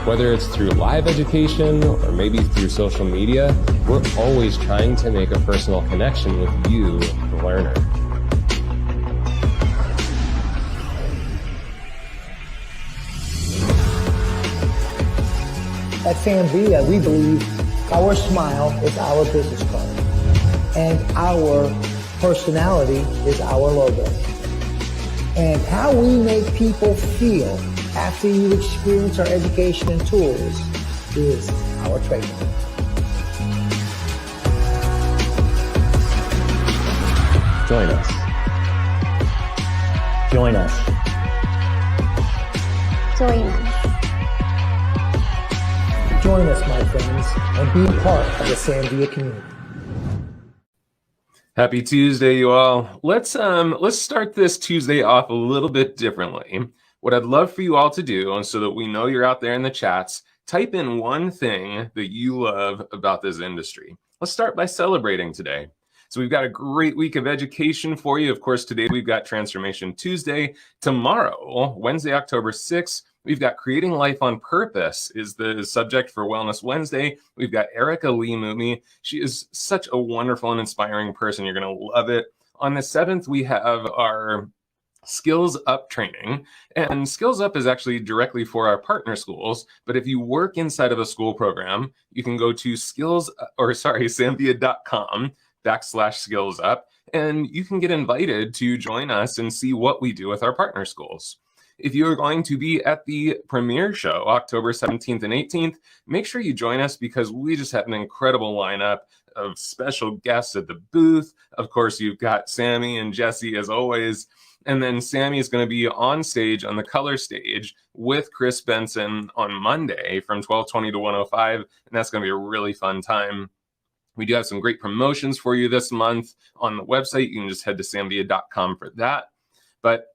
Whether it's through live education or maybe through social media, we're always trying to make a personal connection with you, the learner. At Sanvia, we believe our smile is our business card and our personality is our logo. And how we make people feel after you experience our education and tools is our trademark. Join us. Join us. Join us. Join us, my friends, and be part of the Sanvia community. Happy Tuesday, you all. Let's start this Tuesday off a little bit differently. What I'd love for you all to do, and so that we know you're out there in the chats, type in one thing that you love about this industry. Let's start by celebrating today. So we've got a great week of education for you. Of course, today we've got Transformation Tuesday. Tomorrow, Wednesday, October 6th, we've got Creating Life on Purpose is the subject for Wellness Wednesday. We've got Erica Lee Mumi. She is such a wonderful and inspiring person. You're going to love it. On the 7th, we have our Skills Up training, and Skills Up is actually directly for our partner schools. But if you work inside of a school program, you can go to sanvia.com/skillsup, and you can get invited to join us and see what we do with our partner schools. If you're going to be at the premiere show, October 17th and 18th, make sure you join us because we just have an incredible lineup of special guests at the booth. Of course, you've got Sammy and Jesse as always. And then Sammy is going to be on stage on the color stage with Chris Benson on Monday from 12:20 to 1:05. And that's going to be a really fun time. We do have some great promotions for you this month on the website. You can just head to sanvia.com for that. But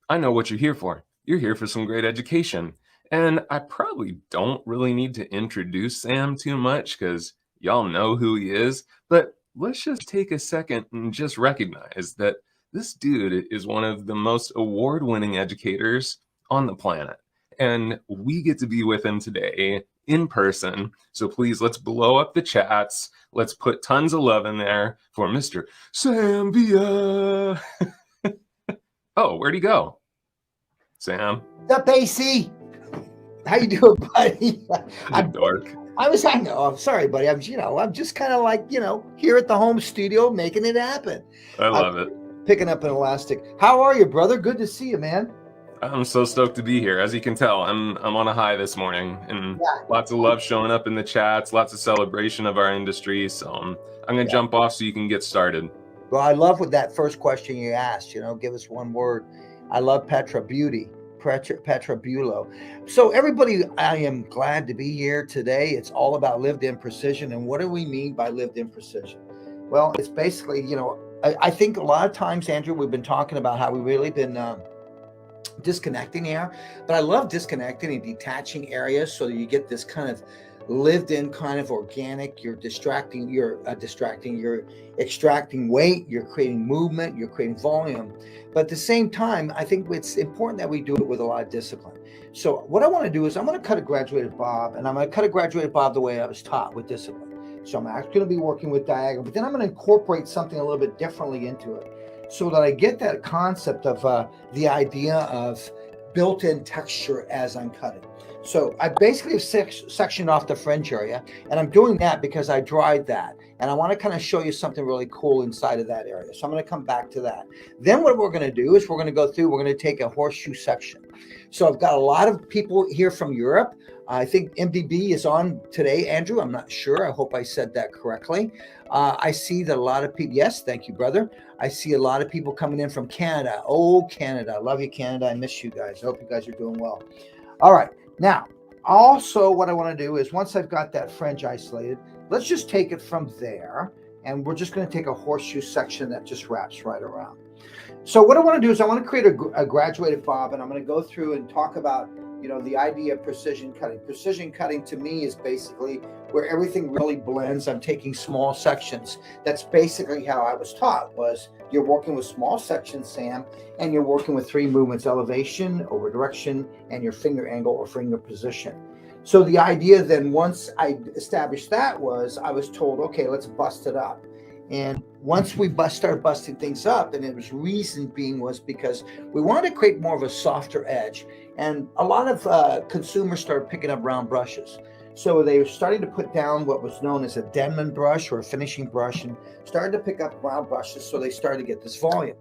I know what you're here for. You're here for some great education. And I probably don't really need to introduce Sam too much because y'all know who he is. But let's just take a second and just recognize that this dude is one of the most award-winning educators on the planet. And we get to be with him today in person. So please, let's blow up the chats. Let's put tons of love in there for Mr. Sanvia. Oh, where'd he go? Sam? What's up, AC? How you doing, buddy? I'm dork. I know. I'm sorry, buddy. I'm just kind of like, here at the home studio making it happen. I love it. Picking up an elastic. How are you, brother? Good to see you, man. I'm so stoked to be here. As you can tell, I'm on a high this morning, and lots of love showing up in the chats, lots of celebration of our industry. So I'm going to jump off so you can get started. Well, I love what that first question you asked, give us one word. I love Petra Beauty, Petra Bulow. So everybody, I am glad to be here today. It's all about lived in precision. And what do we mean by lived in precision? Well, it's basically, I think a lot of times, Andrew, we've been talking about how we've really been disconnecting here, but I love disconnecting and detaching areas so that you get this kind of lived in kind of organic. You're extracting weight, you're creating movement, you're creating volume. But at the same time, I think it's important that we do it with a lot of discipline. So what I want to do is I'm going to cut a graduated bob, and I'm going to cut a graduated bob the way I was taught, with discipline. So I'm actually going to be working with diagonal, but then I'm going to incorporate something a little bit differently into it so that I get that concept of the idea of built-in texture as I'm cutting. So I basically have sectioned off the fringe area, and I'm doing that because I dried that. And I want to kind of show you something really cool inside of that area. So I'm going to come back to that. Then what we're going to do is we're going to take a horseshoe section. So I've got a lot of people here from Europe. I think MDB is on today, Andrew. I'm not sure. I hope I said that correctly. I see that a lot of people, yes, thank you, brother. I see a lot of people coming in from Canada. Oh, Canada. I love you, Canada. I miss you guys. I hope you guys are doing well. All right. Now, also what I want to do is once I've got that fringe isolated, let's just take it from there. And we're just going to take a horseshoe section that just wraps right around. So what I want to do is I want to create a graduated bob, and I'm going to go through and talk about, the idea of precision cutting. Precision cutting to me is basically where everything really blends. I'm taking small sections. That's basically how I was taught, was you're working with small sections, Sam, and you're working with 3 movements: elevation, over direction, and your finger angle or finger position. So the idea then, once I established that, was I was told, okay, let's bust it up. And once we started busting things up, and it was reason being was because we wanted to create more of a softer edge. And a lot of consumers started picking up round brushes. So they were starting to put down what was known as a Denman brush or a finishing brush and started to pick up round brushes. So they started to get this volume.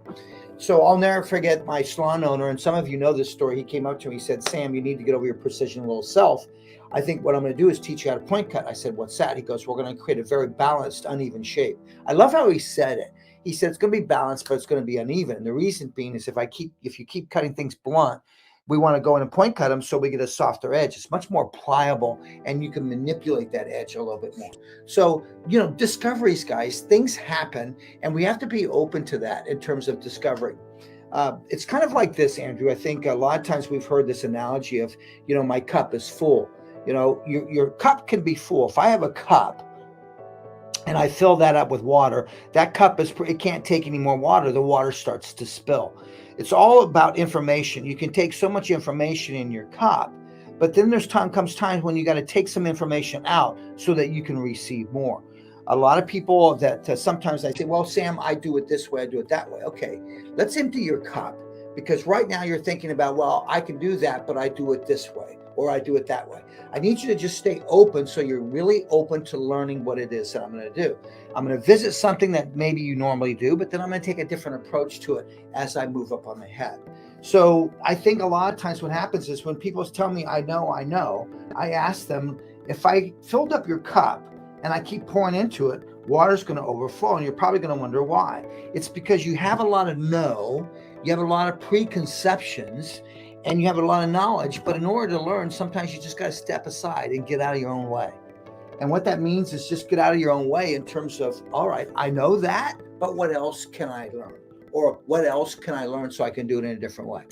So I'll never forget my salon owner, and some of you know this story. He came up to me, he said, Sam, you need to get over your precision little self. I think what I'm going to do is teach you how to point cut. I said, what's that? He goes, we're going to create a very balanced, uneven shape. I love how he said it. He said, it's going to be balanced, but it's going to be uneven. And the reason being is if you keep cutting things blunt, we want to go in and point cut them so we get a softer edge. It's much more pliable and you can manipulate that edge a little bit more. So, discoveries, guys, things happen and we have to be open to that in terms of discovery. It's kind of like this, Andrew. I think a lot of times we've heard this analogy of, my cup is full. Your cup can be full. If I have a cup and I fill that up with water, that cup it can't take any more water. The water starts to spill. It's all about information. You can take so much information in your cup, but then comes times when you got to take some information out so that you can receive more. A lot of people that sometimes I say, well, Sam, I do it this way, I do it that way. Okay, let's empty your cup, because right now you're thinking about, well, I can do that, but I do it this way or I do it that way. I need you to just stay open, so you're really open to learning what it is that I'm going to do. I'm going to visit something that maybe you normally do, but then I'm going to take a different approach to it as I move up on the head. So I think a lot of times what happens is when people tell me, I know, I ask them, if I filled up your cup and I keep pouring into it, water's going to overflow. And you're probably going to wonder why. It's because you have a lot of you have a lot of preconceptions, and you have a lot of knowledge, but in order to learn, sometimes you just got to step aside and get out of your own way. And what that means is just get out of your own way in terms of, all right, I know that, but what else can I learn? Or what else can I learn so I can do it in a different way?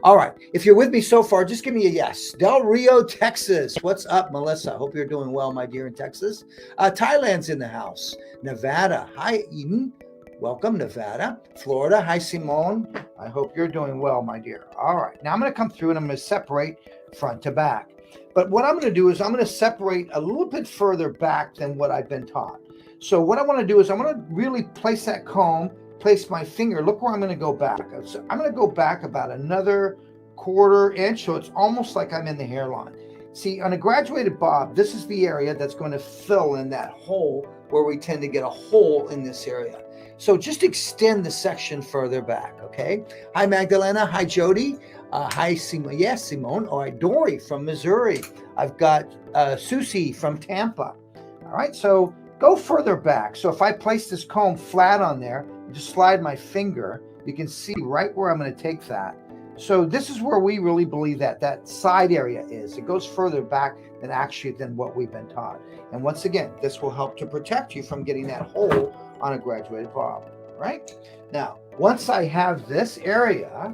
All right. If you're with me so far, just give me a yes. Del Rio, Texas. What's up, Melissa? Hope you're doing well, my dear, in Texas. Thailand's in the house. Nevada. Hi, Eden. Welcome, Nevada. Florida. Hi, Simone. I hope you're doing well, my dear. All right. Now I'm going to come through and I'm going to separate front to back. But what I'm going to do is I'm going to separate a little bit further back than what I've been taught. So what I want to do is I'm going to really place that comb, place my finger. Look where I'm going to go back. So I'm going to go back about another 1/4 inch. So it's almost like I'm in the hairline. See, on a graduated bob, this is the area that's going to fill in that hole where we tend to get a hole in this area. So just extend the section further back, okay? Hi, Magdalena. Hi, Jody. Hi, Simone. Yes, Simone. All right, Dory from Missouri. I've got Susie from Tampa. All right, so go further back. So if I place this comb flat on there, just slide my finger, you can see right where I'm going to take that. So this is where we really believe that side area is. It goes further back than what we've been taught. And once again, this will help to protect you from getting that hole on a graduated bob, right? Now, once I have this area,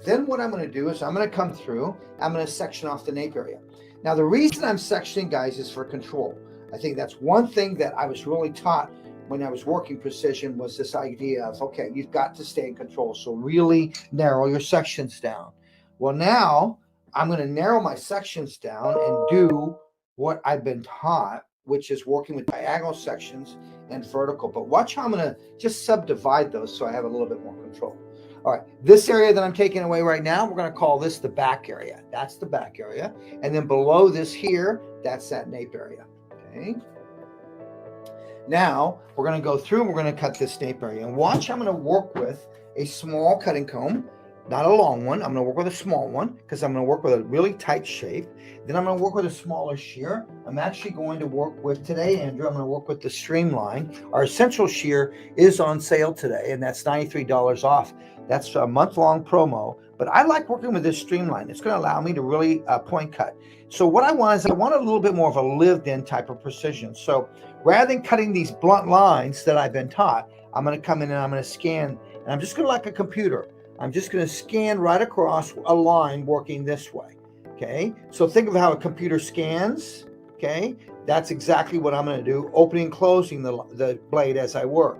then what I'm going to do is I'm going to come through, I'm going to section off the nape area. Now, the reason I'm sectioning, guys, is for control. I think that's one thing that I was really taught when I was working precision, was this idea of, okay, you've got to stay in control. So really narrow your sections down. Well, now I'm going to narrow my sections down and do what I've been taught, which is working with diagonal sections and vertical. But watch how I'm going to just subdivide those so I have a little bit more control. All right, this area that I'm taking away right now, we're going to call this the back area. That's the back area. And then below this here, that's that nape area. Okay. Now we're going to go through and we're going to cut this nape area. And watch, I'm going to work with a small cutting comb, not a long one. I'm going to work with a small one because I'm going to work with a really tight shape. Then I'm going to work with a smaller shear. I'm actually going to work with today, Andrew, I'm going to work with the Streamline. Our essential shear is on sale today, and that's $93 off. That's a month-long promo. But I like working with this Streamline. It's going to allow me to really point cut. So what I want is I want a little bit more of a lived-in type of precision. So rather than cutting these blunt lines that I've been taught, I'm going to come in and I'm going to scan. And I'm just going to, like a computer, I'm just going to scan right across a line working this way. Okay, so think of how a computer scans. Okay, that's exactly what I'm going to do, opening and closing the blade as I work.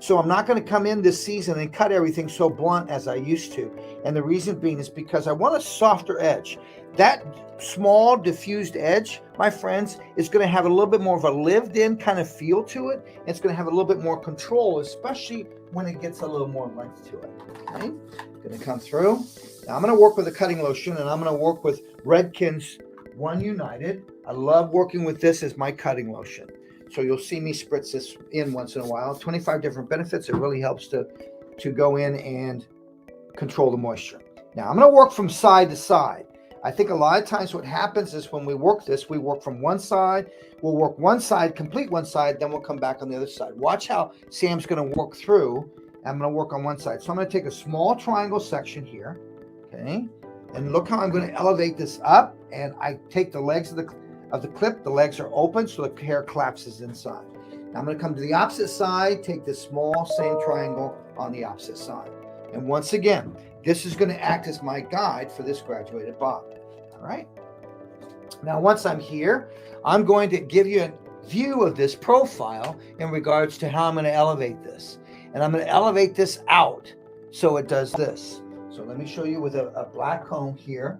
So I'm not going to come in this season and cut everything so blunt as I used to. And the reason being is because I want a softer edge. That small diffused edge, my friends, is going to have a little bit more of a lived in kind of feel to it. It's going to have a little bit more control, especially when it gets a little more length to it. Okay, going to come through. Now I'm going to work with a cutting lotion, and I'm going to work with Redken's One United. I love working with this as my cutting lotion. So you'll see me spritz this in once in a while. 25 different benefits. It really helps to go in and control the moisture. Now I'm going to work from side to side. I think a lot of times what happens is when we work this, we work from one side. We'll work one side, complete one side, then we'll come back on the other side. Watch how Sam's going to work through. I'm going to work on one side. So I'm going to take a small triangle section here. Okay. And look how I'm going to elevate this up. And I take the legs of the clip. The legs are open, so the hair collapses inside. Now I'm going to come to the opposite side, take this small same triangle on the opposite side. And once again, this is going to act as my guide for this graduated bob. All right. Now, once I'm here, I'm going to give you a view of this profile in regards to how I'm going to elevate this. And I'm going to elevate this out so it does this. So let me show you with a black comb here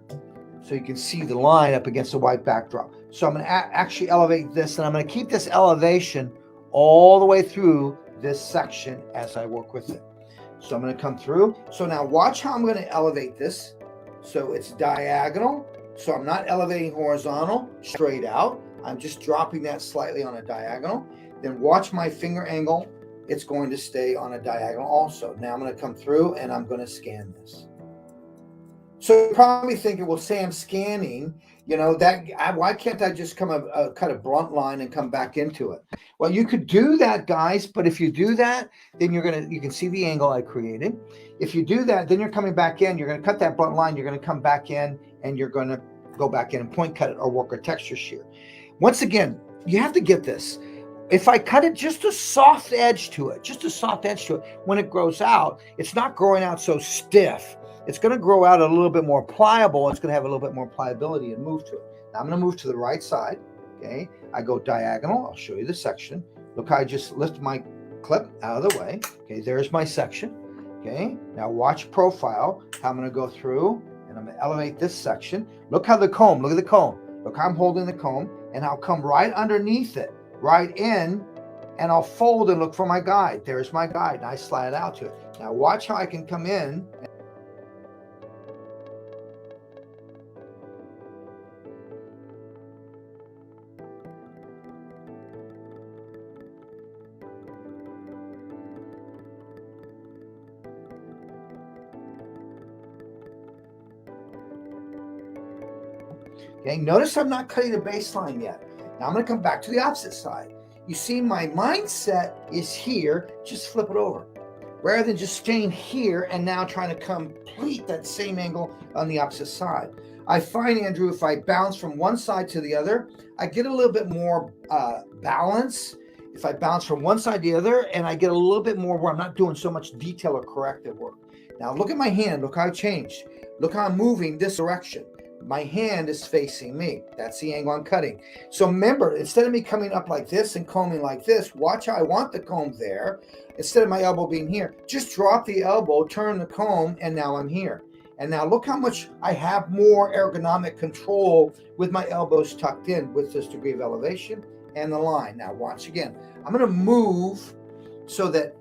so you can see the line up against the white backdrop. So I'm going to actually elevate this, and I'm going to keep this elevation all the way through this section as I work with it. So I'm going to come through. So now watch how I'm going to elevate this. So it's diagonal. So I'm not elevating horizontal, straight out. I'm just dropping that slightly on a diagonal. Then watch my finger angle. It's going to stay on a diagonal also. Now I'm going to come through and I'm going to scan this. So you're probably thinking, well, Sam, scanning, why can't I just cut a blunt line and come back into it? Well, you could do that, guys, but if you do that, then you can see the angle I created. If you do that, then you're coming back in, you're going to cut that blunt line, you're going to come back in, and you're going to go back in and point cut it or work a texture shear. Once again, you have to get this. If I cut it just a soft edge to it, when it grows out, it's not growing out so stiff. It's going to grow out a little bit more pliable. It's going to have a little bit more pliability and move to it. Now I'm going to move to the right side. Okay. I go diagonal. I'll show you the section. Look, I just lift my clip out of the way. Okay. There's my section. Okay. Now watch profile. How I'm going to go through and I'm going to elevate this section. Look at the comb. Look how I'm holding the comb, and I'll come right underneath it, right in, and I'll fold and look for my guide. There's my guide. And I slide it out to it. Now watch how I can come in. Okay, notice I'm not cutting the baseline yet. Now I'm going to come back to the opposite side. You see, my mindset is here. Just flip it over. Rather than just staying here and now trying to complete that same angle on the opposite side. I find, Andrew, if I bounce from one side to the other, I get a little bit more balance. If I bounce from one side to the other, and I get a little bit more where I'm not doing so much detail or corrective work. Now look at my hand. Look how I changed. Look how I'm moving this direction. My hand is facing me. That's the angle I'm cutting. So remember, instead of me coming up like this and combing like this, watch how I want the comb there. Instead of my elbow being here, just drop the elbow, turn the comb, and now I'm here. And now look how much I have more ergonomic control with my elbows tucked in with this degree of elevation and the line. Now watch again. I'm going to move so that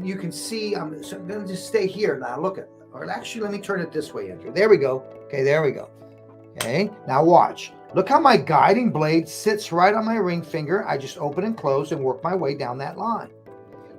you can see, I'm going to just stay here. Now look at, or actually let me turn it this way, Andrew. There we go. Okay, there we go. Okay, now watch. Look how my guiding blade sits right on my ring finger. I just open and close and work my way down that line.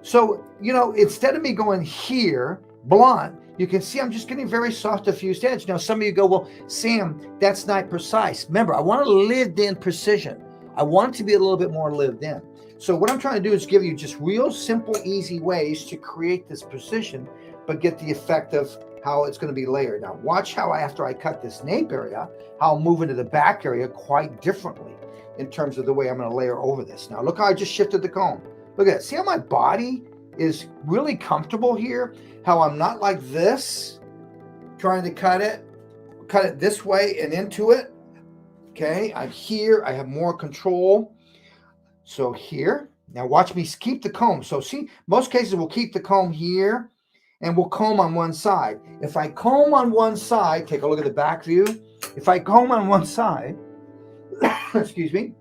So, instead of me going here, blunt, you can see I'm just getting very soft diffused edge. Now, some of you go, well, Sam, that's not precise. Remember, I want a lived in precision. I want it to be a little bit more lived in. So what I'm trying to do is give you just real simple, easy ways to create this precision, but get the effect of how it's going to be layered. Now watch how after I cut this nape area, how I'll move into the back area quite differently in terms of the way I'm going to layer over this. Now look how I just shifted the comb. Look at that. See how my body is really comfortable here? How I'm not like this, trying to cut it this way and into it. Okay, I'm here. I have more control. So here, Now watch me keep the comb. So see, most cases we'll keep the comb here and we'll comb on one side. If I comb on one side, take a look at the back view. If I comb on one side, excuse me,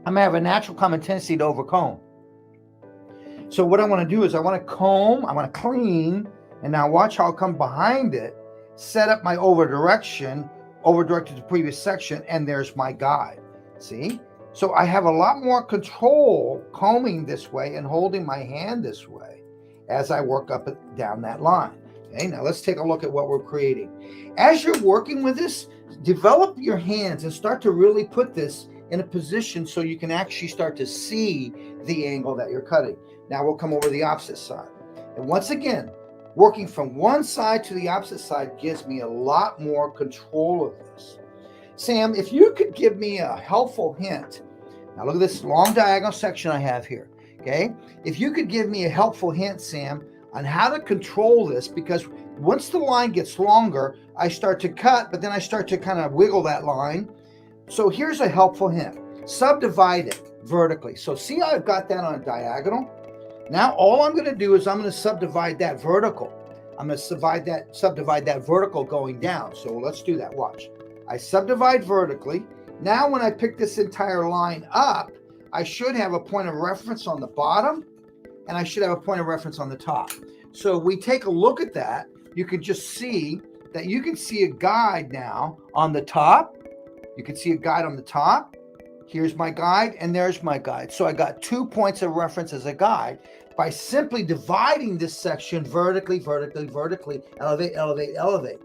I'm gonna have a natural common tendency to overcomb. So what I want to do is I want to comb, I want to clean, and now watch how I'll come behind it, set up my over directed to the previous section, and there's my guide. See? So I have a lot more control combing this way and holding my hand this way as I work up and down that line. Okay, now let's take a look at what we're creating. As you're working with this, develop your hands and start to really put this in a position so you can actually start to see the angle that you're cutting. Now we'll come over to the opposite side. And once again, working from one side to the opposite side gives me a lot more control of this. Sam, if you could give me a helpful hint. Now look at this long diagonal section I have here, okay? If you could give me a helpful hint, Sam, on how to control this, because once the line gets longer, I start to cut, but then I start to kind of wiggle that line. So here's a helpful hint. Subdivide it vertically. So see how I've got that on a diagonal? Now all I'm going to do is I'm going to subdivide that vertical. I'm going to subdivide that vertical going down. So let's do that. Watch. I subdivide vertically. Now when I pick this entire line up, I should have a point of reference on the bottom and I should have a point of reference on the top. So we take a look at that. You can just see that you can see a guide now on the top. You can see a guide on the top. Here's my guide and there's my guide. So I got 2 points of reference as a guide by simply dividing this section vertically, elevate, elevate, elevate.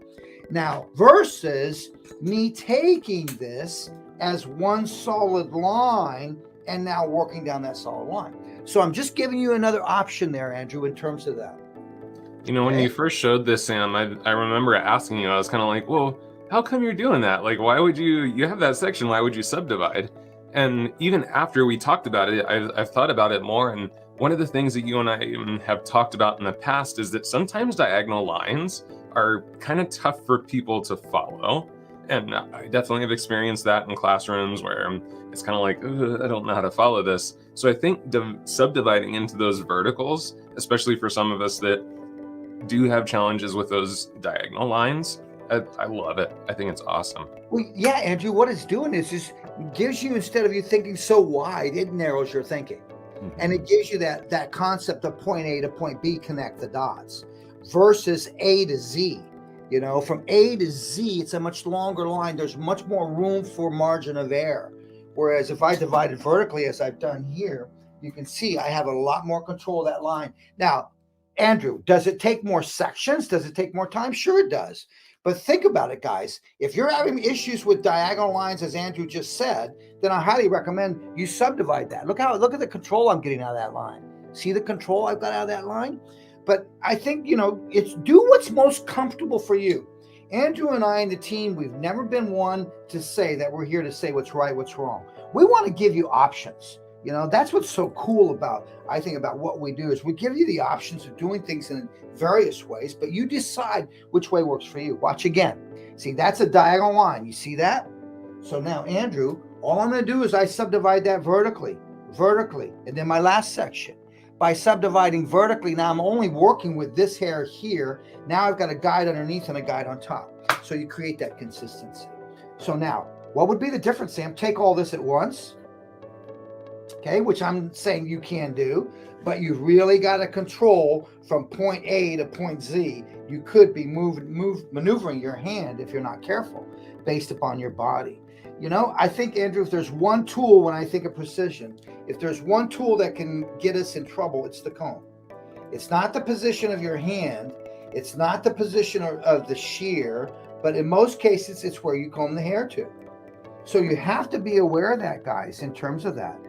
Now, versus me taking this as one solid line and now working down that solid line. So I'm just giving you another option there, Andrew, in terms of that. You know, when you first showed this, Sam, I remember asking you, I was kind of like, well, how come you're doing that? Like, why would you have that section, why would you subdivide? And even after we talked about it, I've thought about it more. And one of the things that you and I have talked about in the past is that sometimes diagonal lines are kind of tough for people to follow. And I definitely have experienced that in classrooms where it's kind of like, I don't know how to follow this. So I think subdividing into those verticals, especially for some of us that do have challenges with those diagonal lines, I love it. I think it's awesome. Well, yeah, Andrew, what it's doing is just gives you, instead of you thinking so wide, it narrows your thinking. Mm-hmm. And it gives you that concept of point A to point B, connect the dots, versus A to Z. You know, from A to Z, it's a much longer line. There's much more room for margin of error. Whereas if I divide it vertically, as I've done here, you can see I have a lot more control of that line. Now, Andrew, does it take more sections? Does it take more time? Sure it does. But think about it, guys. If you're having issues with diagonal lines, as Andrew just said, then I highly recommend you subdivide that. Look at the control I'm getting out of that line. See the control I've got out of that line? But I think, you know, it's do what's most comfortable for you. Andrew and I and the team, we've never been one to say that we're here to say what's right, what's wrong. We want to give you options. You know, that's what's so cool about, I think, about what we do is we give you the options of doing things in various ways, but you decide which way works for you. Watch again. See, that's a diagonal line. You see that? So now, Andrew, all I'm going to do is I subdivide that vertically, and then my last section. By subdividing vertically, now I'm only working with this hair here. Now I've got a guide underneath and a guide on top. So you create that consistency. So now, what would be the difference, Sam? Take all this at once. Okay, which I'm saying you can do, but you've really got to control from point A to point Z. You could be maneuvering your hand if you're not careful based upon your body. You know, I think, Andrew, if there's one tool when I think of precision, if there's one tool that can get us in trouble, it's the comb. It's not the position of your hand. It's not the position of the shear, but in most cases, it's where you comb the hair to. So you have to be aware of that, guys, in terms of that.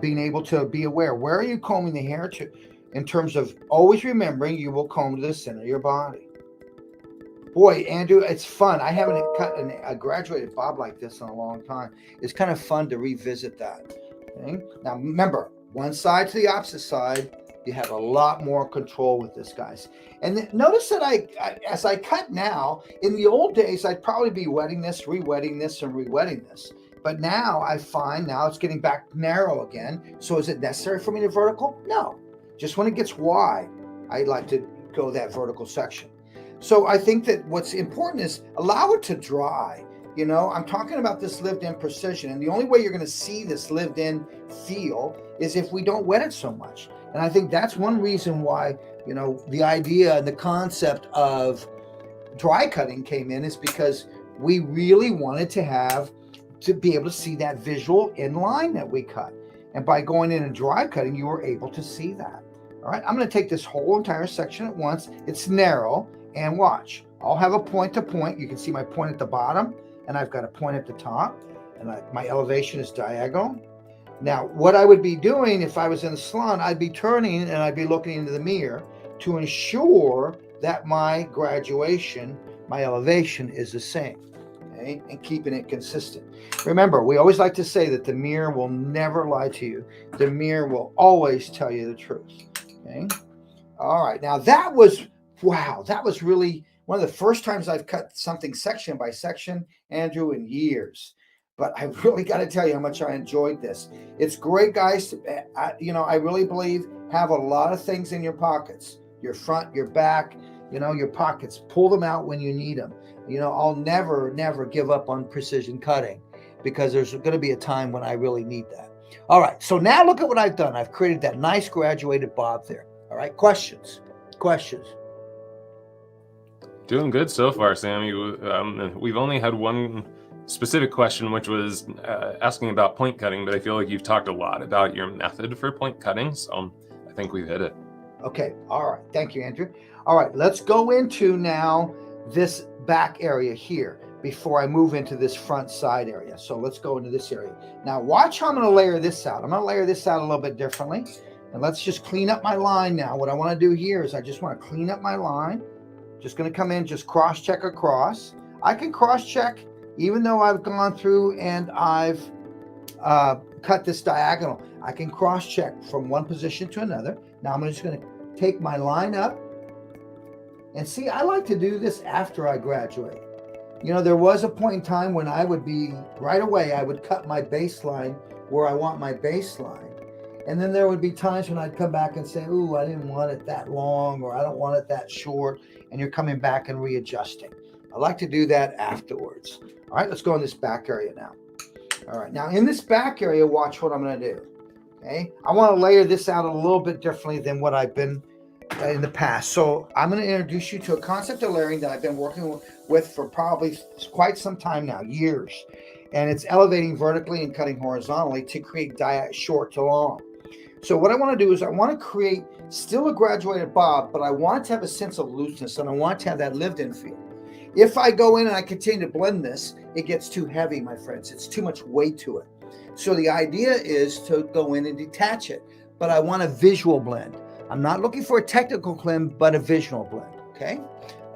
Being able to be aware, where are you combing the hair to, in terms of always remembering you will comb to the center of your body. Boy, Andrew, it's fun. I haven't cut a graduated bob like this in a long time. It's kind of fun to revisit that. Okay? Now, remember, one side to the opposite side, you have a lot more control with this, guys. And notice that as I cut now, in the old days, I'd probably be wetting this, re-wetting this, and re-wetting this. But now I find now it's getting back narrow again. So is it necessary for me to vertical? No. Just when it gets wide, I like to go that vertical section. So I think that what's important is allow it to dry. You know, I'm talking about this lived-in precision, and the only way you're going to see this lived-in feel is if we don't wet it so much. And I think that's one reason why, you know, the idea and the concept of dry cutting came in, is because we really wanted to be able to see that visual in line that we cut. And by going in and dry cutting, you were able to see that. All right, I'm going to take this whole entire section at once. It's narrow, and watch. I'll have a point to point. You can see my point at the bottom, and I've got a point at the top, and my elevation is diagonal. Now, what I would be doing if I was in the salon, I'd be turning and I'd be looking into the mirror to ensure that my graduation, my elevation is the same, okay? And keeping it consistent. Remember, we always like to say that the mirror will never lie to you. The mirror will always tell you the truth, okay? All right, now that was, wow, that was really one of the first times I've cut something section by section, Andrew, in years. But I really got to tell you how much I enjoyed this. It's great, guys. I really believe have a lot of things in your pockets, your front, your back, your pockets. Pull them out when you need them. I'll never give up on precision cutting, because there's going to be a time when I really need that. All right. So now look at what I've done. I've created that nice graduated bob there. All right. Questions? Doing good so far, Sam. We've only had one specific question, which was asking about point cutting, but I feel like you've talked a lot about your method for point cutting, so I think we've hit it. Okay. All right. Thank you, Andrew. All right. Let's go into now this back area here before I move into this front side area. So let's go into this area. Now watch how I'm going to layer this out. I'm going to layer this out a little bit differently. And let's just clean up my line now. What I want to do here is I just want to clean up my line. Just going to come in, just cross-check across. I can cross-check even though I've gone through and I've cut this diagonal. I can cross-check from one position to another. Now I'm just going to take my line up. And see, I like to do this after I graduate. There was a point in time when I would be, right away, I would cut my baseline where I want my baseline. And then there would be times when I'd come back and say, ooh, I didn't want it that long, or I don't want it that short. And you're coming back and readjusting. I like to do that afterwards. All right, let's go in this back area now. All right, now in this back area, watch what I'm going to do. Okay, I want to layer this out a little bit differently than what I've been in the past. So I'm going to introduce you to a concept of layering that I've been working with for probably quite some time now, years. And it's elevating vertically and cutting horizontally to create short to long. So what I want to do is I want to create still a graduated bob, but I want it to have a sense of looseness, and I want it to have that lived-in feel. If I go in and I continue to blend this, it gets too heavy, my friends. It's too much weight to it. So the idea is to go in and detach it, but I want a visual blend. I'm not looking for a technical blend, but a visual blend, okay?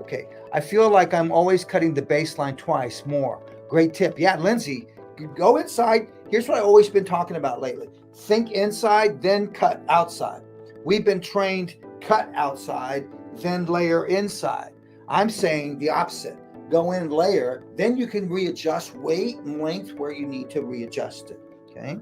Okay, I feel like I'm always cutting the baseline twice more. Great tip. Yeah, Lindsay, go inside. Here's what I've always been talking about lately. Think inside, then cut outside. We've been trained cut outside, then layer inside. I'm saying the opposite. Go in, layer, then you can readjust weight and length where you need to readjust it, okay?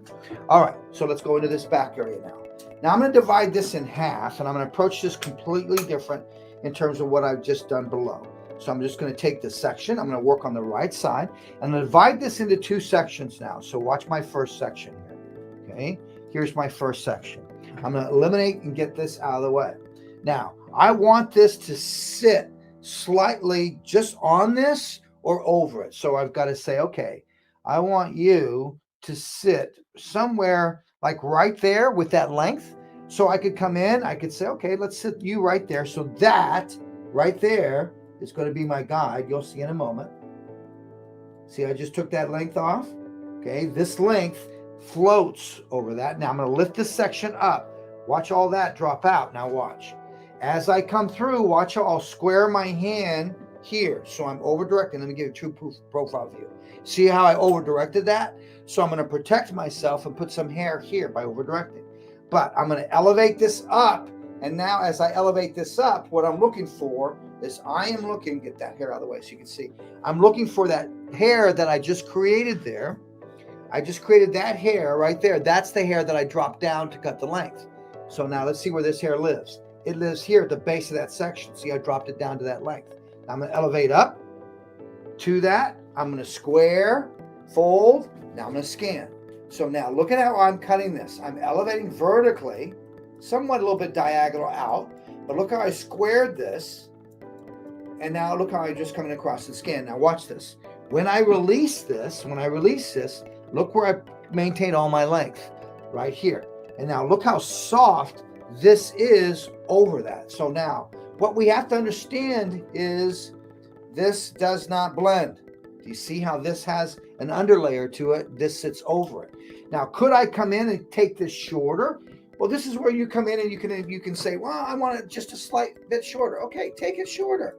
All right, so let's go into this back area now. Now I'm going to divide this in half, and I'm going to approach this completely different in terms of what I've just done below. So I'm just going to take this section. I'm going to work on the right side. I'm going to divide this into two sections now. So watch my first section here. Okay, here's my first section. I'm going to eliminate and get this out of the way. Now, I want this to sit slightly just on this or over it. So I've got to say, okay, I want you to sit somewhere like right there with that length. So I could come in, I could say, okay, let's sit you right there. So that right there is going to be my guide. You'll see in a moment. See, I just took that length off. Okay, this length floats over that. Now I'm going to lift this section up. Watch all that drop out. Now watch. As I come through, watch how I'll square my hand here. So I'm over directing. Let me give you a true profile view. See how I over directed that? So I'm going to protect myself and put some hair here by over directing. But I'm going to elevate this up. And now as I elevate this up, what I'm looking for is get that hair out of the way so you can see. I'm looking for that hair that I just created there. I just created that hair right there. That's the hair that I dropped down to cut the length. So now let's see where this hair lives. It lives here at the base of that section. See, I dropped it down to that length. Now I'm going to elevate up to that. I'm going to square, fold. Now I'm going to scan. So now look at how I'm cutting this. I'm elevating vertically, somewhat a little bit diagonal out, but look how I squared this. And now look how I just coming across and scan. Now watch this. When I release this, look where I maintain all my length, right here. And now look how soft this is over that. So now what we have to understand is this does not blend. Do you see how this has an underlayer to it? This sits over it. Now, could I come in and take this shorter? Well, this is where you come in and you can say, well, I want it just a slight bit shorter. Okay, take it shorter.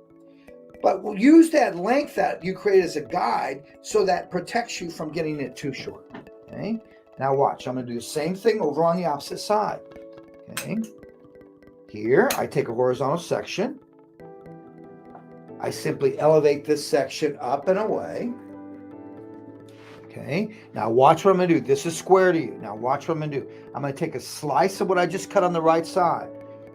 But we'll use that length that you create as a guide so that protects you from getting it too short. Okay. Now watch, I'm going to do the same thing over on the opposite side. Okay. Here, I take a horizontal section. I simply elevate this section up and away. Okay. Now watch what I'm going to do. This is square to you. Now watch what I'm going to do. I'm going to take a slice of what I just cut on the right side.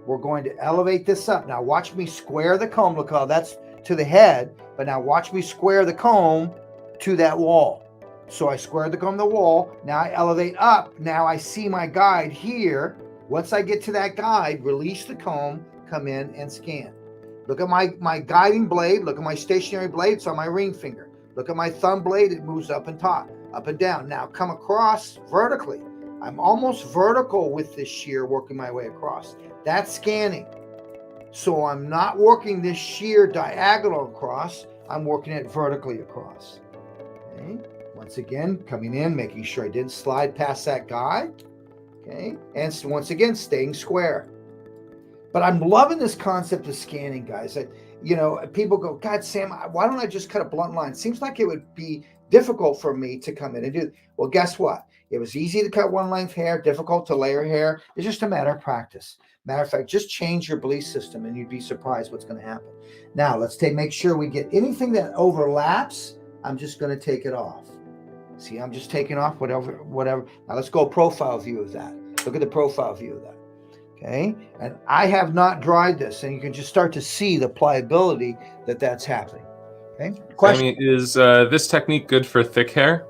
We're going to elevate this up. Now watch me square the comb. Look how that's to the head, but now watch me square the comb to that wall. So I squared the comb to the wall. Now I elevate up. Now I see my guide here. Once I get to that guide, release the comb, come in and scan. Look at my guiding blade. Look at my stationary blade. It's on my ring finger. Look at my thumb blade. It moves up and top, up and down. Now come across vertically. I'm almost vertical with this shear, working my way across. That's scanning. So I'm not working this shear diagonal across. I'm working it vertically across. Okay. Once again, coming in, making sure I didn't slide past that guide. Okay. And so once again, staying square. But I'm loving this concept of scanning, guys. People go, God, Sam, why don't I just cut a blunt line? Seems like it would be difficult for me to come in and do. Well, guess what? It was easy to cut one length hair, difficult to layer hair. It's just a matter of practice. Matter of fact, just change your belief system and you'd be surprised what's going to happen. Now, let's make sure we get anything that overlaps. I'm just going to take it off. See, I'm just taking off whatever. Now, let's go profile view of that. Look at the profile view of that. Okay. And I have not dried this, and you can just start to see the pliability that's happening. Okay. Question. Is this technique good for thick hair?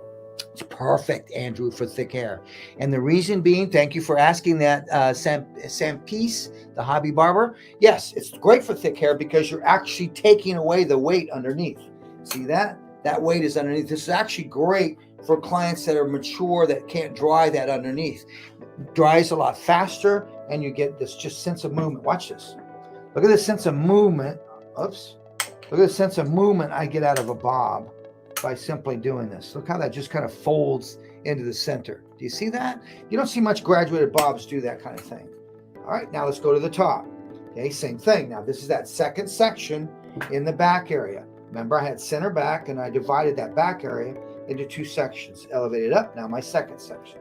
It's perfect, Andrew, for thick hair. And the reason being, thank you for asking that, Sam Peace, the hobby barber. Yes, it's great for thick hair because you're actually taking away the weight underneath. See that? That weight is underneath. This is actually great for clients that are mature that can't dry that underneath. It dries a lot faster, and you get this just sense of movement. Watch this. Look at the sense of movement. Oops. Look at the sense of movement I get out of a bob by simply doing this. Look how that just kind of folds into the center. Do you see that? You don't see much graduated bobs do that kind of thing. All right, now let's go to the top. Okay, same thing. Now this is that second section in the back area. Remember, I had center back and I divided that back area into two sections. Elevated up, now my second section.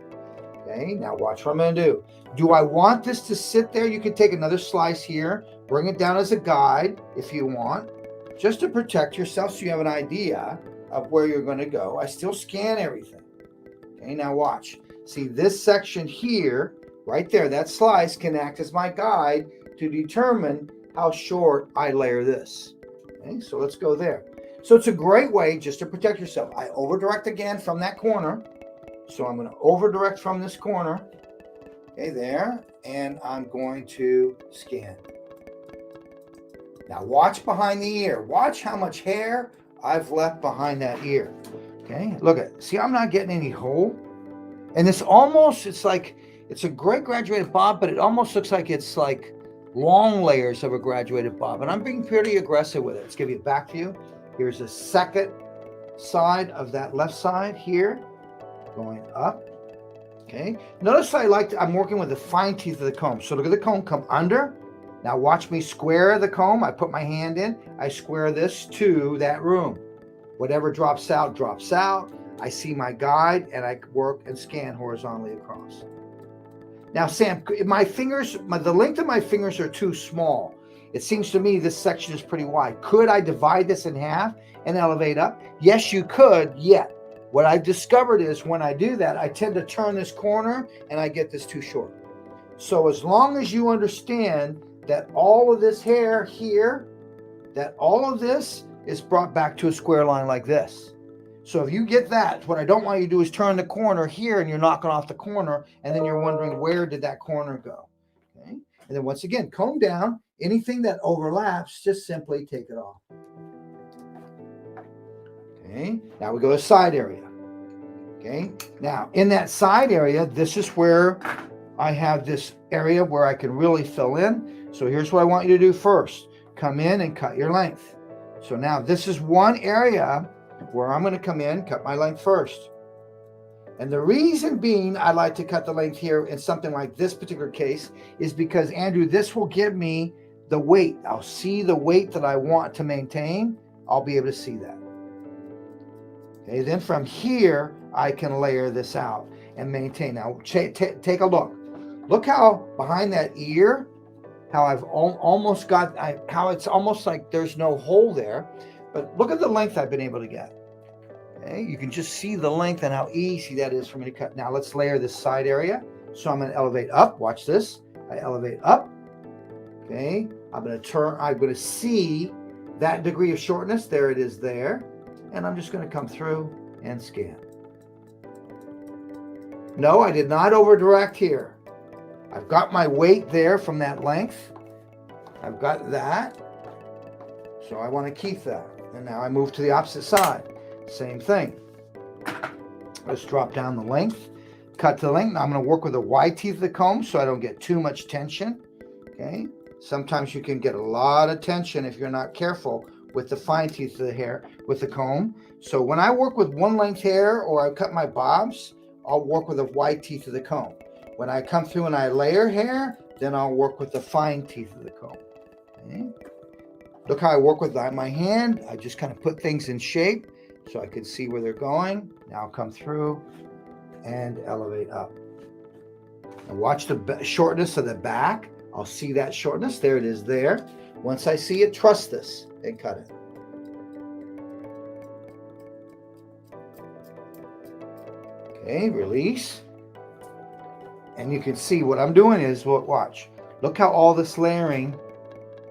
Okay, now watch what I'm going to do. Do I want this to sit there? You can take another slice here, bring it down as a guide if you want, just to protect yourself so you have an idea of where you're going to go. I still scan everything. Okay, now watch. See this section here, right there, that slice can act as my guide to determine how short I layer this. Okay, so let's go there. So it's a great way just to protect yourself. I over direct again from that corner. So I'm going to over direct from this corner. Okay, there. And I'm going to scan. Now watch behind the ear. Watch how much hair I've left behind that ear. Okay, look at, see, I'm not getting any hole. And this almost, it's like, it's a great graduated bob, but it almost looks like it's like long layers of a graduated bob. And I'm being pretty aggressive with it. Let's give you a back view. Here's the second side of that left side here, going up. Okay, notice I'm working with the fine teeth of the comb. So look at the comb come under. Now watch me square the comb. I put my hand in. I square this to that room. Whatever drops out, drops out. I see my guide and I work and scan horizontally across. Now, Sam, my fingers, the length of my fingers are too small. It seems to me this section is pretty wide. Could I divide this in half and elevate up? Yes, you could, yet What I've discovered is when I do that, I tend to turn this corner and I get this too short. So as long as you understand that all of this hair here, that all of this is brought back to a square line like this. So if you get that, what I don't want you to do is turn the corner here and you're knocking off the corner and then you're wondering where did that corner go? Okay. And then once again, comb down. Anything that overlaps, just simply take it off. Okay. Now we go to side area. Okay. Now in that side area, this is where I have this area where I can really fill in. So here's what I want you to do first. Come in and cut your length. So now this is one area where I'm going to come in, cut my length first. And the reason being I like to cut the length here in something like this particular case is because, Andrew, this will give me the weight. I'll see the weight that I want to maintain. I'll be able to see that. Okay, then from here, I can layer this out and maintain. Now, take a look. Look how behind that ear, how I've almost got, how it's almost like there's no hole there. But look at the length I've been able to get. Okay, you can just see the length and how easy that is for me to cut. Now let's layer this side area. So I'm going to elevate up. Watch this. I elevate up. Okay, I'm going to see that degree of shortness. There it is there. And I'm just going to come through and scan. No, I did not over direct here. I've got my weight there from that length. I've got that. So I want to keep that. And now I move to the opposite side. Same thing. Let's drop down the length. Cut to the length. Now I'm going to work with the wide teeth of the comb so I don't get too much tension. Okay. Sometimes you can get a lot of tension if you're not careful with the fine teeth of the hair with the comb. So when I work with one length hair or I cut my bobs, I'll work with the wide teeth of the comb. When I come through and I layer hair, then I'll work with the fine teeth of the comb. Okay. Look how I work with my hand. I just kind of put things in shape so I can see where they're going. Now I'll come through and elevate up. And watch the shortness of the back. I'll see that shortness. There it is there. Once I see it, trust this and cut it. Okay, release. And you can see what I'm doing is, watch. Look how all this layering,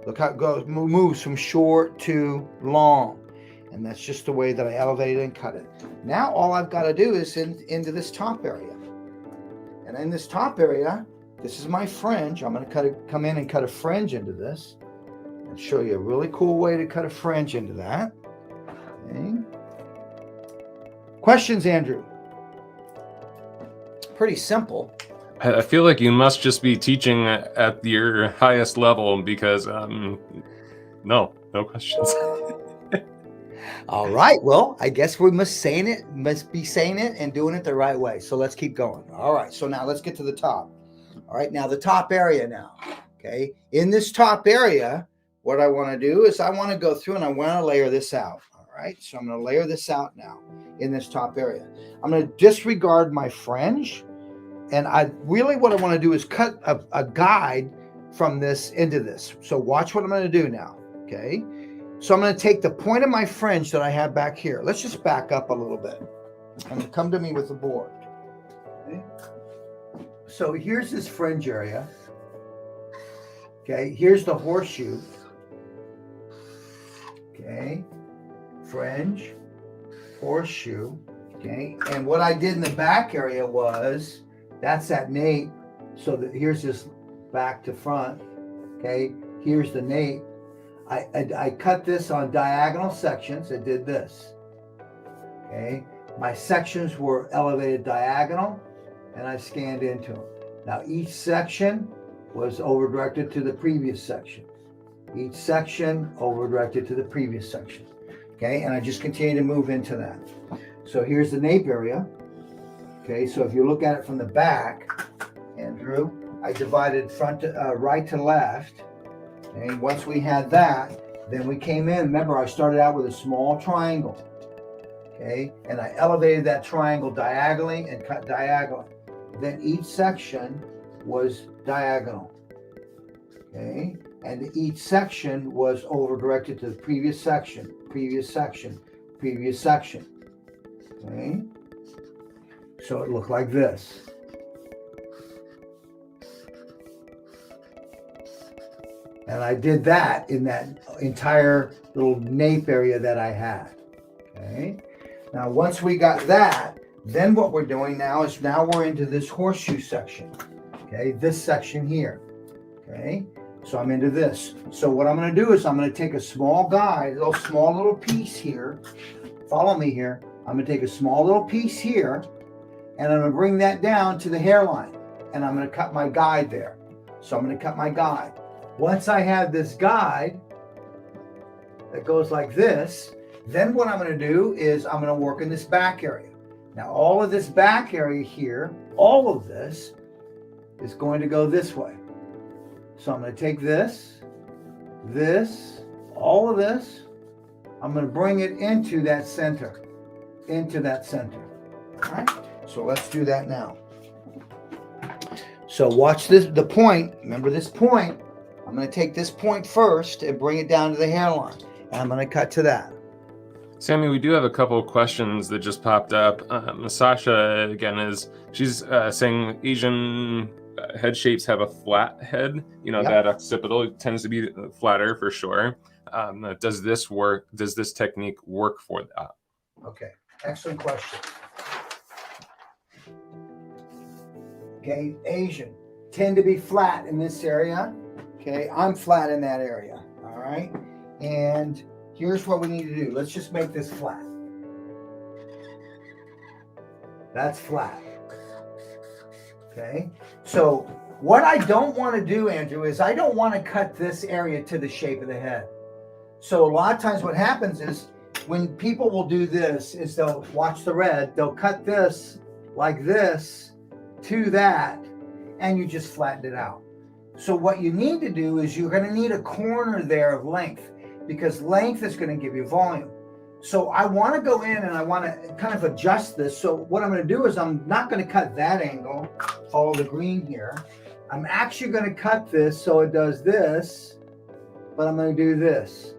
look how it moves from short to long. And that's just the way that I elevate it and cut it. Now all I've got to do is into this top area. And in this top area, this is my fringe. I'm going to come in and cut a fringe into this. And show you a really cool way to cut a fringe into that. Okay. Questions, Andrew? Pretty simple. I feel like you must just be teaching at your highest level because, no questions. All right. Well, I guess we must be saying it and doing it the right way. So let's keep going. All right. So now let's get to the top. All right. Now the top area now. Okay. In this top area, what I want to do is I want to go through and I want to layer this out. All right. So I'm going to layer this out now in this top area. I'm going to disregard my fringe. And what I want to do is cut a guide from this into this. So watch what I'm going to do now. Okay. So I'm going to take the point of my fringe that I have back here. Let's just back up a little bit and come to me with the board. Okay. So here's this fringe area. Okay. Here's the horseshoe. Okay. Fringe, horseshoe. Okay. And what I did in the back area was, that's that nape. So that here's this back to front. Okay. Here's the nape. I cut this on diagonal sections. I did this. Okay. My sections were elevated diagonal and I scanned into them. Now each section was over directed to the previous section. Each section over directed to the previous section. Okay. And I just continue to move into that. So here's the nape area. Okay, so if you look at it from the back, Andrew, I divided right to left. And once we had that, then we came in. Remember, I started out with a small triangle. Okay, and I elevated that triangle diagonally and cut diagonally. Then each section was diagonal. Okay, and each section was over directed to the previous section, previous section, previous section. Okay. So it looked like this. And I did that in that entire little nape area that I had. Okay. Now, once we got that, then what we're doing now is now we're into this horseshoe section. Okay. This section here. Okay. So I'm into this. So what I'm going to do is I'm going to take a small guide, a small little piece here. Follow me here. I'm going to take a small little piece here and I'm going to bring that down to the hairline. And I'm going to cut my guide there. So I'm going to cut my guide. Once I have this guide that goes like this, then what I'm going to do is I'm going to work in this back area. Now, all of this back area here, all of this is going to go this way. So I'm going to take this, all of this. I'm going to bring it into that center, All right. So let's do that now. So watch this, the point. Remember this point. I'm going to take this point first and bring it down to the hairline. And I'm going to cut to that. Sammy, we do have a couple of questions that just popped up. Sasha, again, she's saying Asian head shapes have a flat head. You know, that occipital tends to be flatter for sure. Does this work? Does this technique work for that? Okay, excellent question. Okay, Asian tend to be flat in this area. Okay, I'm flat in that area. All right, and here's what we need to do. Let's just make this flat. That's flat. Okay, so what I don't want to do, Andrew, is I don't want to cut this area to the shape of the head. So a lot of times what happens is when people will do this is they'll watch the red, they'll cut this like this to that, and you just flattened it out. So what you need to do is you're going to need a corner there of length, because length is going to give you volume. So I want to go in and I want to kind of adjust this. So what I'm going to do is I'm not going to cut that angle, follow the green here. I'm actually going to cut this so it does this, but I'm going to do this.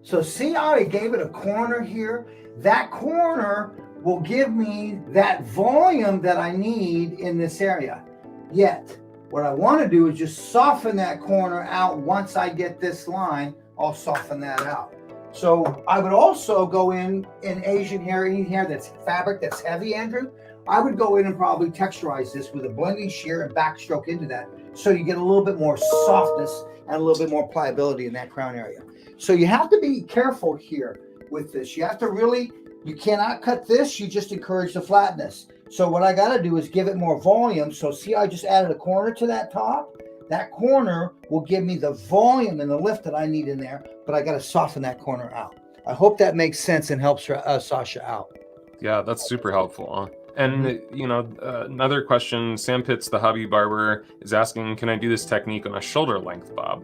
So see how I gave it a corner here? That corner will give me that volume that I need in this area. Yet, what I want to do is just soften that corner out. Once I get this line, I'll soften that out. So I would also go in Asian hair, any hair that's fabric that's heavy, Andrew, I would go in and probably texturize this with a blending shear and backstroke into that, so you get a little bit more softness and a little bit more pliability in that crown area. So you have to be careful here with this. You have to really, you cannot cut this. You just encourage the flatness. So what I got to do is give it more volume. So see, I just added a corner to that top. That corner will give me the volume and the lift that I need in there, but I got to soften that corner out. I hope that makes sense and helps Sasha out. Yeah, that's super helpful. And, you know, another question, Sam Pitts, the hobby barber, is asking, can I do this technique on a shoulder length bob?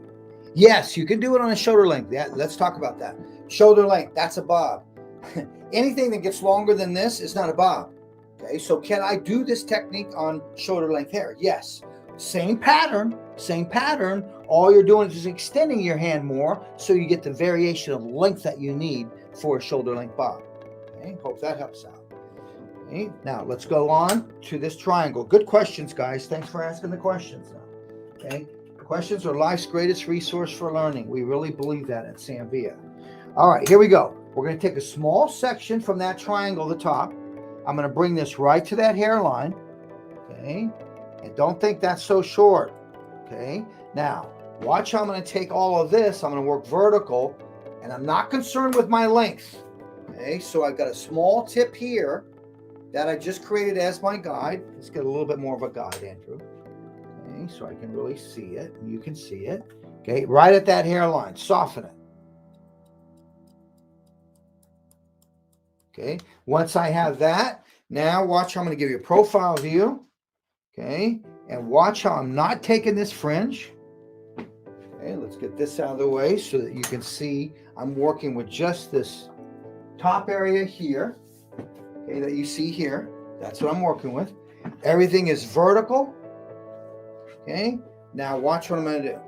Yes, you can do it on a shoulder length. Yeah, let's talk about that. Shoulder length, that's a bob. Anything that gets longer than this is not a bob. Okay, so can I do this technique on shoulder length hair? Yes. Same pattern. All you're doing is just extending your hand more so you get the variation of length that you need for a shoulder length bob. Okay, hope that helps out. Okay, now let's go on to this triangle. Good questions, guys. Thanks for asking the questions now. Okay, questions are life's greatest resource for learning. We really believe that at Samvia. All right, here we go. We're going to take a small section from that triangle, the top. I'm going to bring this right to that hairline. Okay, and don't think that's so short. Okay, now watch how I'm going to take all of this. I'm going to work vertical, and I'm not concerned with my length. Okay, so I've got a small tip here that I just created as my guide. Let's get a little bit more of a guide, Andrew. Okay, so I can really see it. You can see it. Okay, right at that hairline. Soften it. Okay, once I have that, now watch how I'm going to give you a profile view. Okay, and watch how I'm not taking this fringe. Okay, let's get this out of the way so that you can see I'm working with just this top area here. Okay, that you see here. That's what I'm working with. Everything is vertical. Okay, now watch what I'm going to do.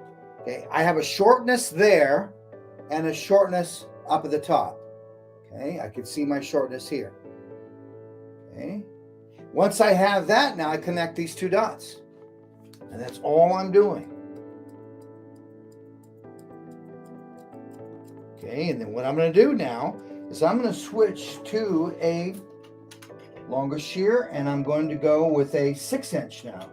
Okay, I have a shortness there and a shortness up at the top. Okay, I can see my shortness here. Okay, once I have that, now I connect these two dots. And that's all I'm doing. Okay, and then what I'm going to do now is I'm going to switch to a longer shear, and I'm going to go with a 6-inch now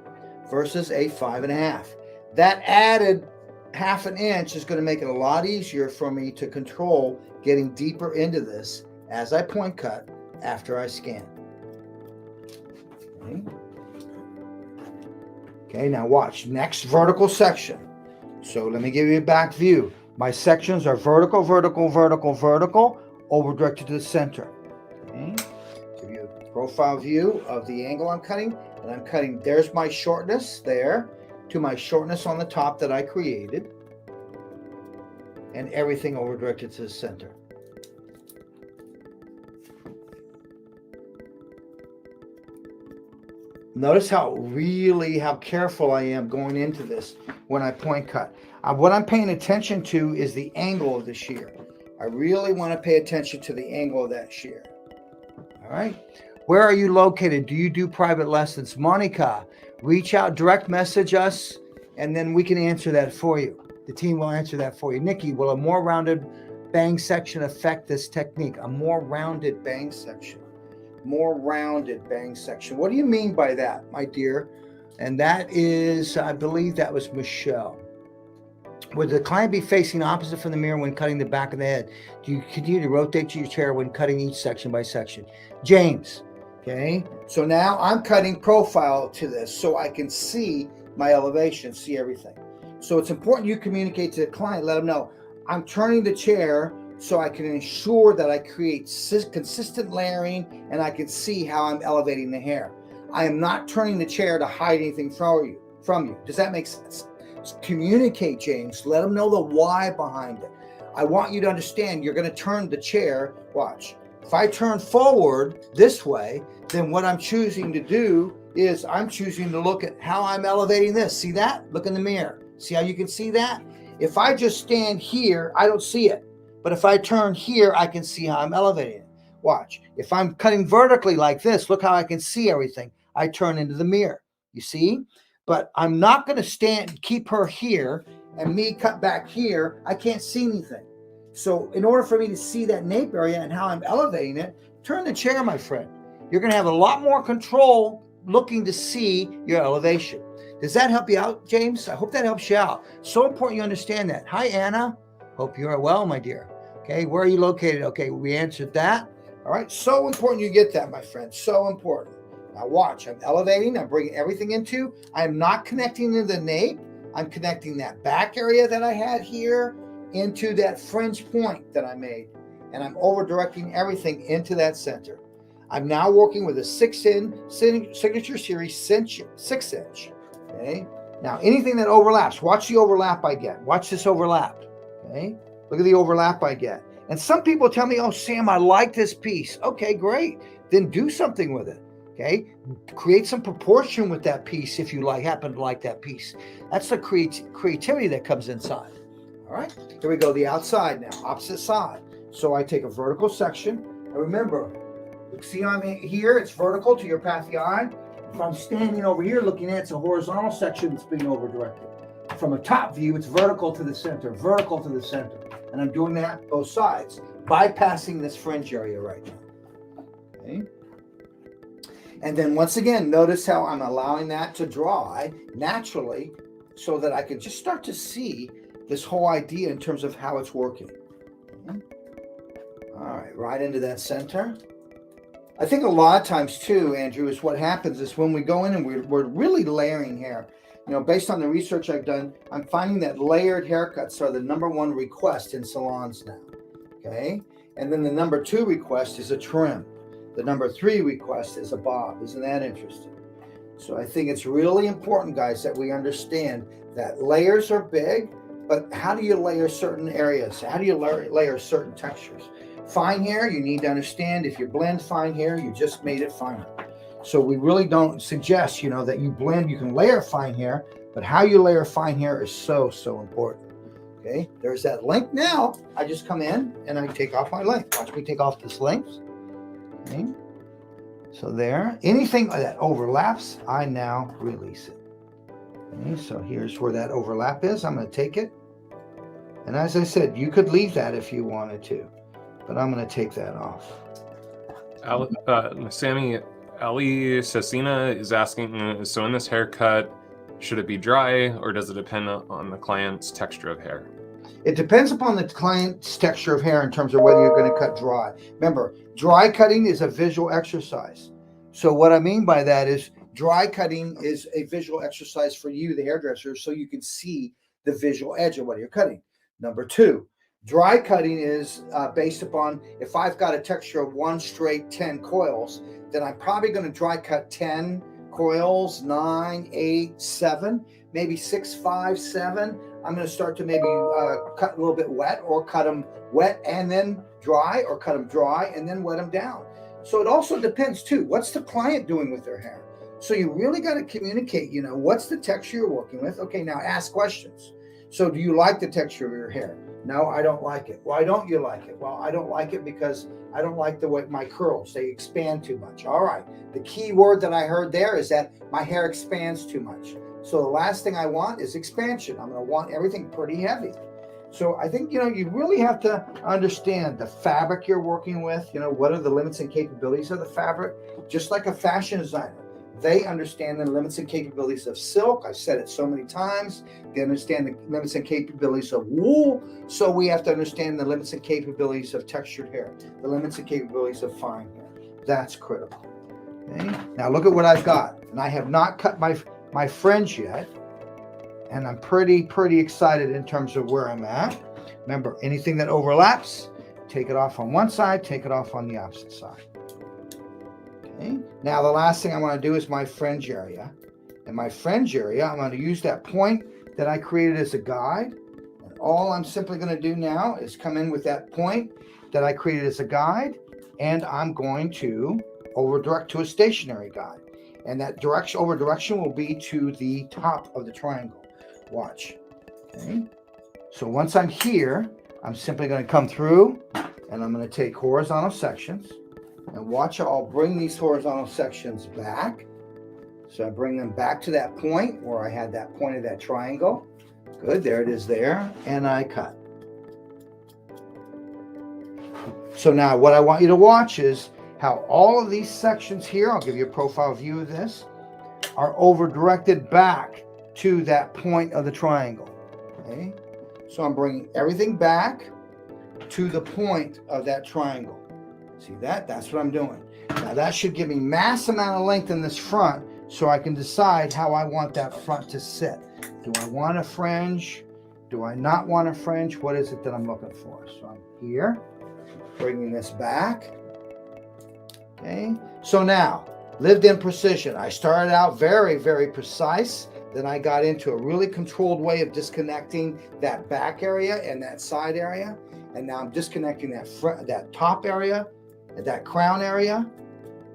versus a 5.5. That added 1/2 inch is going to make it a lot easier for me to control getting deeper into this as I point cut after I scan. Okay, now watch. Next vertical section. So let me give you a back view. My sections are vertical, vertical, vertical, vertical, over directed to the center. Okay, give you a profile view of the angle I'm cutting, and I'm cutting. There's my shortness there to my shortness on the top that I created, and everything over directed to the center. Notice how careful I am going into this when I point cut. What I'm paying attention to is the angle of the shear. I really want to pay attention to the angle of that shear. All right. Where are you located? Do you do private lessons? Monica, reach out, direct message us, and then we can answer that for you. The team will answer that for you. Nikki, will a more rounded bang section affect this technique? A more rounded bang section. More rounded bang section. What do you mean by that, my dear? And that is, I believe that was Michelle. Would the client be facing opposite from the mirror when cutting the back of the head? Do you continue to rotate your chair when cutting each section by section? James, okay? So now I'm cutting profile to this so I can see my elevation, see everything. So it's important you communicate to the client, let them know, I'm turning the chair so I can ensure that I create consistent layering and I can see how I'm elevating the hair. I am not turning the chair to hide anything from you. Does that make sense? Communicate, James. Let them know the why behind it. I want you to understand you're going to turn the chair. Watch. If I turn forward this way, then what I'm choosing to do is I'm choosing to look at how I'm elevating this. See that? Look in the mirror. See how you can see that? If I just stand here, I don't see it. But if I turn here, I can see how I'm elevating it. Watch. If I'm cutting vertically like this, look how I can see everything. I turn into the mirror. You see? But I'm not going to keep her here and me cut back here. I can't see anything. So in order for me to see that nape area and how I'm elevating it, turn the chair, my friend. You're going to have a lot more control looking to see your elevation. Does that help you out, James? I hope that helps you out. So important you understand that. Hi, Anna. Hope you are well, my dear. Okay, where are you located? Okay, we answered that. All right, so important you get that, my friend. So important. Now watch, I'm elevating, I'm bringing everything into, I'm not connecting to the nape, I'm connecting that back area that I had here into that fringe point that I made. And I'm over directing everything into that center. I'm now working with a 6-inch signature series 6-inch. Okay. Now anything that overlaps, watch the overlap I get. Watch this overlap. Okay. Look at the overlap I get. And some people tell me, oh, Sam, I like this piece. Okay, great. Then do something with it. Okay. Create some proportion with that piece if you happen to like that piece. That's the creativity that comes inside. All right. Here we go. The outside now, opposite side. So I take a vertical section. And remember, see I'm here, it's vertical to your path of the eye. If I'm standing over here looking at it, it's a horizontal section that's being over directed. From a top view, it's vertical to the center, vertical to the center. And I'm doing that both sides, bypassing this fringe area right now. Okay. And then once again, notice how I'm allowing that to dry naturally so that I can just start to see this whole idea in terms of how it's working. Okay. All right into that center. I think a lot of times too, Andrew, is what happens is when we go in and we're really layering hair. You know, based on the research I've done, I'm finding that layered haircuts are the #1 request in salons now. Okay. And then the #2 request is a trim. The #3 request is a bob. Isn't that interesting? So I think it's really important, guys, that we understand that layers are big, but how do you layer certain areas? How do you layer certain textures? Fine hair, you need to understand if you blend fine hair, you just made it finer. So we really don't suggest, that you blend, you can layer fine hair, but how you layer fine hair is so, so important. Okay, there's that length. Now I just come in and I take off my length. Watch me take off this length. Okay, so there, anything that overlaps, I now release it. Okay, so here's where that overlap is. I'm going to take it. And as I said, you could leave that if you wanted to, but I'm going to take that off. Sammy, Ali Cecina is asking, so in this haircut, should it be dry or does it depend on the client's texture of hair? It depends upon the client's texture of hair in terms of whether you're going to cut dry. Remember, dry cutting is a visual exercise. So what I mean by that is dry cutting is a visual exercise for you, the hairdresser, so you can see the visual edge of what you're cutting. Number two, dry cutting is based upon, if I've got a texture of one straight 10 coils, then I'm probably going to dry cut 10 coils, 9, 8, 7, maybe 6, 5, 7. I'm going to start to maybe cut a little bit wet, or cut them wet and then dry, or cut them dry and then wet them down. So it also depends too. What's the client doing with their hair? So you really got to communicate, what's the texture you're working with? Okay, now ask questions. So do you like the texture of your hair? No, I don't like it. Why don't you like it? Well, I don't like it because I don't like the way my curls, they expand too much. All right. The key word that I heard there is that my hair expands too much. So the last thing I want is expansion. I'm going to want everything pretty heavy. So I think, you really have to understand the fabric you're working with. What are the limits and capabilities of the fabric? Just like a fashion designer, they understand the limits and capabilities of silk. I've said it so many times. They understand the limits and capabilities of wool. So we have to understand the limits and capabilities of textured hair, the limits and capabilities of fine hair. That's critical. Okay. Now look at what I've got. And I have not cut my fringe yet. And I'm pretty excited in terms of where I'm at. Remember, anything that overlaps, take it off on one side, take it off on the opposite side. Okay. Now the last thing I want to do is my fringe area. And my fringe area, I'm going to use that point that I created as a guide. And all I'm simply going to do now is come in with that point that I created as a guide, and I'm going to over direct to a stationary guide. And that over direction will be to the top of the triangle. Watch. Okay. So once I'm here, I'm simply going to come through and I'm going to take horizontal sections, and watch how I'll bring these horizontal sections back. So I bring them back to that point where I had that point of that triangle. Good, there it is there, and I cut. So now what I want you to watch is how all of these sections here, I'll give you a profile view of this, are over directed back to that point of the triangle. Okay, so I'm bringing everything back to the point of that triangle. See that? That's what I'm doing. Now that should give me mass amount of length in this front, so I can decide how I want that front to sit. Do I want a fringe? Do I not want a fringe? What is it that I'm looking for? So I'm here, bringing this back. Okay, so now, lived in precision. I started out very, very precise. Then I got into a really controlled way of disconnecting that back area and that side area. And now I'm disconnecting that top area, that crown area.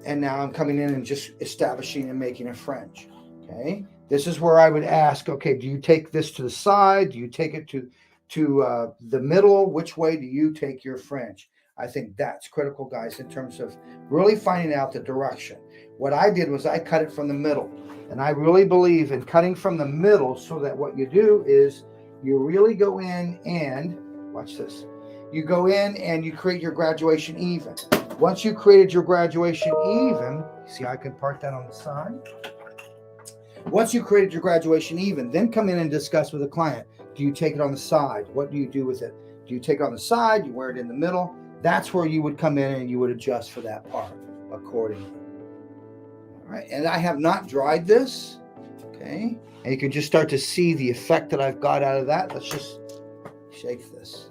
And now I'm coming in and just establishing and making a fringe. Okay, this is where I would ask, okay, do you take this to the side? Do you take it to the middle? Which way do you take your fringe? I think that's critical, guys, in terms of really finding out the direction. What I did was I cut it from the middle. And I really believe in cutting from the middle, so that what you do is you really go in and, watch this, you go in and you create your graduation even. Once you created your graduation even, see, I can part that on the side. Once you created your graduation even, then come in and discuss with the client. Do you take it on the side? What do you do with it? Do you take it on the side? You wear it in the middle? That's where you would come in and you would adjust for that part accordingly. All right, and I have not dried this. Okay, and you can just start to see the effect that I've got out of that. Let's just shake this.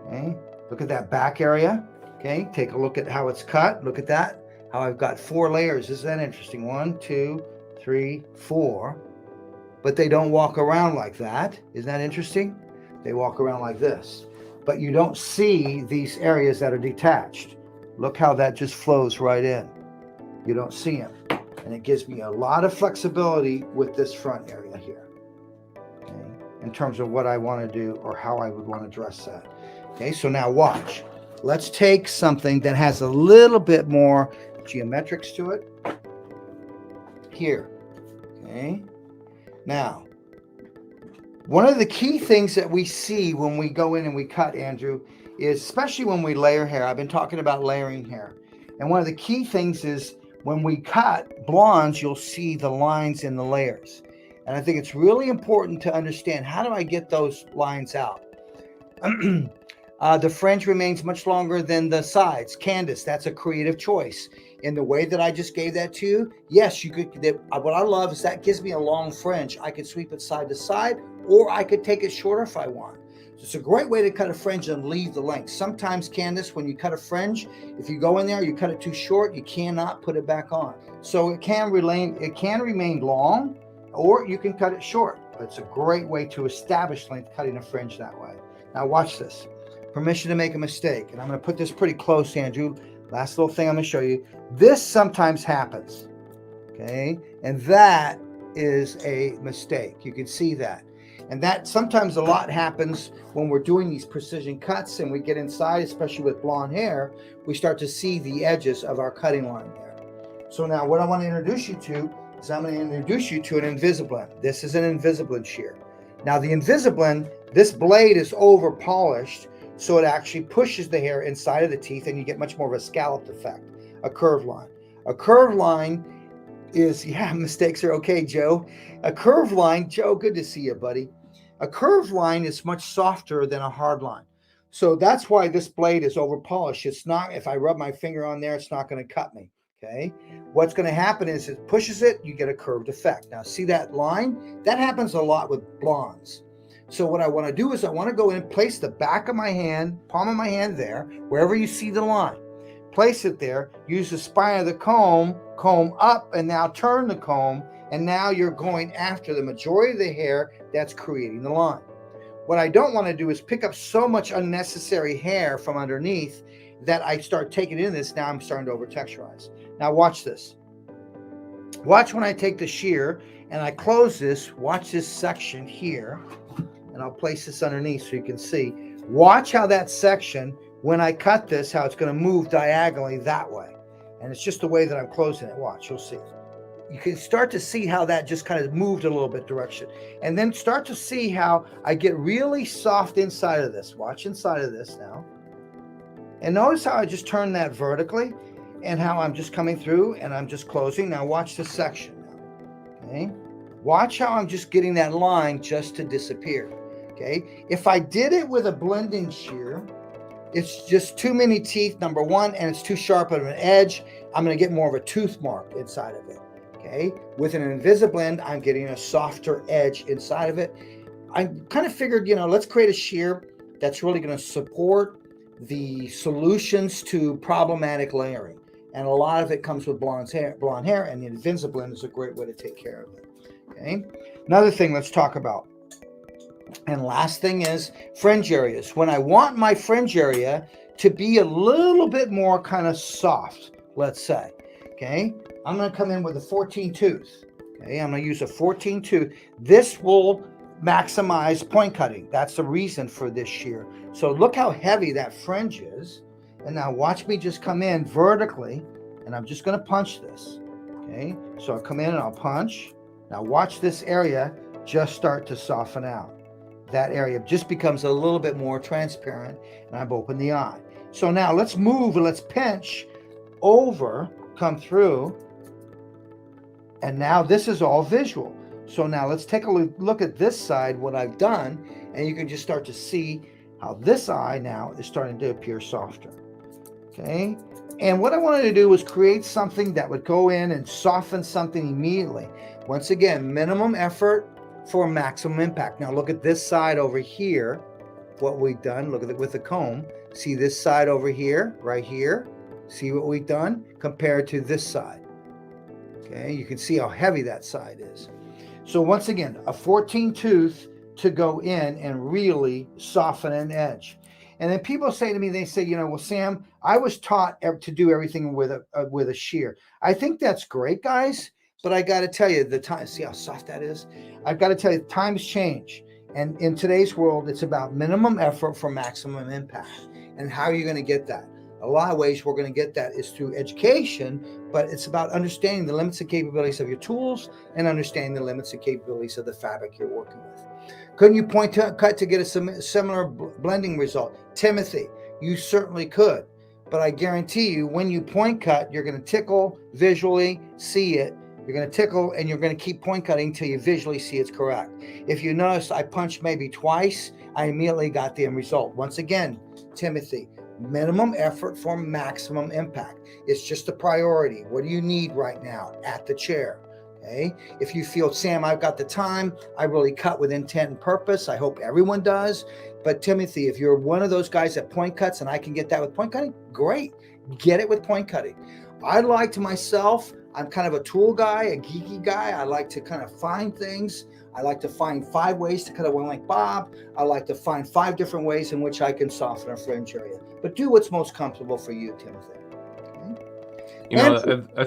Okay, look at that back area. Okay, take a look at how it's cut. Look at that, how I've got 4 layers. Isn't that interesting? 1, 2, 3, 4. But they don't walk around like that. Isn't that interesting? They walk around like this. But you don't see these areas that are detached. Look how that just flows right in. You don't see them. And it gives me a lot of flexibility with this front area here. Okay. in terms of what I want to do or how I would want to dress that. Okay, so now watch. Let's take something that has a little bit more geometrics to it here. Okay, now one of the key things that we see when we go in and we cut, Andrew, is especially when we layer hair. I've been talking about layering hair. And one of the key things is when we cut blondes, you'll see the lines in the layers. And I think it's really important to understand, how do I get those lines out? The fringe remains much longer than the sides. Candace, that's a creative choice. In the way that I just gave that to you, yes, you could. What I love is that gives me a long fringe. I could sweep it side to side, or I could take it shorter if I want. So it's a great way to cut a fringe and leave the length. Sometimes, Candace, when you cut a fringe, if you go in there, you cut it too short, you cannot put it back on. So it can remain long, or you can cut it short. But it's a great way to establish length, cutting a fringe that way. Now watch this. Permission to make a mistake. And I'm going to put this pretty close, Andrew. Last little thing I'm going to show you. This sometimes happens. Okay. And that is a mistake. You can see that. And that sometimes a lot happens when we're doing these precision cuts and we get inside, especially with blonde hair, we start to see the edges of our cutting line there. So now what I want to introduce you to is I'm going to introduce you to an Invisablend. This is an Invisablend shear. Now the Invisablend, this blade is over polished, so it actually pushes the hair inside of the teeth and you get much more of a scalloped effect, a curved line. A curved line is, yeah, mistakes are okay, Joe. A curved line, Joe, good to see you, buddy. A curved line is much softer than a hard line. So that's why this blade is over polished. It's not, if I rub my finger on there, it's not going to cut me. Okay. What's going to happen is it pushes it, you get a curved effect. Now see that line? That happens a lot with blondes. So what I want to do is I want to go in and place the back of my hand, palm of my hand there, wherever you see the line. Place it there, use the spine of the comb up, and now turn the comb, and now you're going after the majority of the hair that's creating the line. What I don't want to do is pick up so much unnecessary hair from underneath that I start taking in this. Now I'm starting to over texturize. Now watch this. Watch when I take the shear and I close this, watch this section here, and I'll place this underneath so you can see. Watch how that section, when I cut this, how it's going to move diagonally that way. And it's just the way that I'm closing it. Watch, you'll see. You can start to see how that just kind of moved a little bit direction. And then start to see how I get really soft inside of this. Watch inside of this now. And notice how I just turn that vertically and how I'm just coming through and I'm just closing. Now watch this section now. Okay. Watch how I'm just getting that line just to disappear. Okay. If I did it with a blending shear, it's just too many teeth, number one, and it's too sharp of an edge. I'm going to get more of a tooth mark inside of it. Okay. With an Invisablend, I'm getting a softer edge inside of it. I kind of figured, let's create a shear that's really going to support the solutions to problematic layering. And a lot of it comes with blonde hair, and the Invisablend is a great way to take care of it. Okay. Another thing let's talk about. And last thing is fringe areas. When I want my fringe area to be a little bit more kind of soft, let's say, okay, I'm going to come in with a 14 tooth. Okay, I'm going to use a 14 tooth. This will maximize point cutting. That's the reason for this shear. So look how heavy that fringe is. And now watch me just come in vertically, and I'm just going to punch this. Okay, so I'll come in and I'll punch. Now watch this area just start to soften out. That area just becomes a little bit more transparent, and I've opened the eye. So now let's move and let's pinch over, come through, and now this is all visual. So now let's take a look at this side, what I've done, and you can just start to see how this eye now is starting to appear softer. Okay, and what I wanted to do was create something that would go in and soften something immediately. Once again, minimum effort for maximum impact. Now look at this side over here, what we've done. Look at it with the comb. See this side over here, right here. See what we've done compared to this side. Okay, you can see how heavy that side is. So once again, a 14 tooth to go in and really soften an edge. And then people say to me, they say, well, Sam, I was taught to do everything with a shear. I think that's great, guys. But I got to tell you, the time, see how soft that is? I've got to tell you, times change. And in today's world, it's about minimum effort for maximum impact. And how are you going to get that? A lot of ways we're going to get that is through education, but it's about understanding the limits and capabilities of your tools and understanding the limits and capabilities of the fabric you're working with. Couldn't you point to cut to get a similar blending result? Timothy, you certainly could. But I guarantee you, when you point cut, you're going to tickle visually, see it. You're going to tickle and you're going to keep point cutting until you visually see it's correct. If you notice, I punched maybe twice, I immediately got the end result. Once again, Timothy, minimum effort for maximum impact. It's just a priority. What do you need right now at the chair? Okay. If you feel, Sam, I've got the time, I really cut with intent and purpose. I hope everyone does. But Timothy, if you're one of those guys that point cuts and I can get that with point cutting, great. Get it with point cutting. I like to myself, I'm kind of a tool guy, a geeky guy. I like to kind of find things. I like to find 5 ways to cut a wing like Bob. I like to find 5 different ways in which I can soften a fringe area. But do what's most comfortable for you, Timothy. Okay? You know, I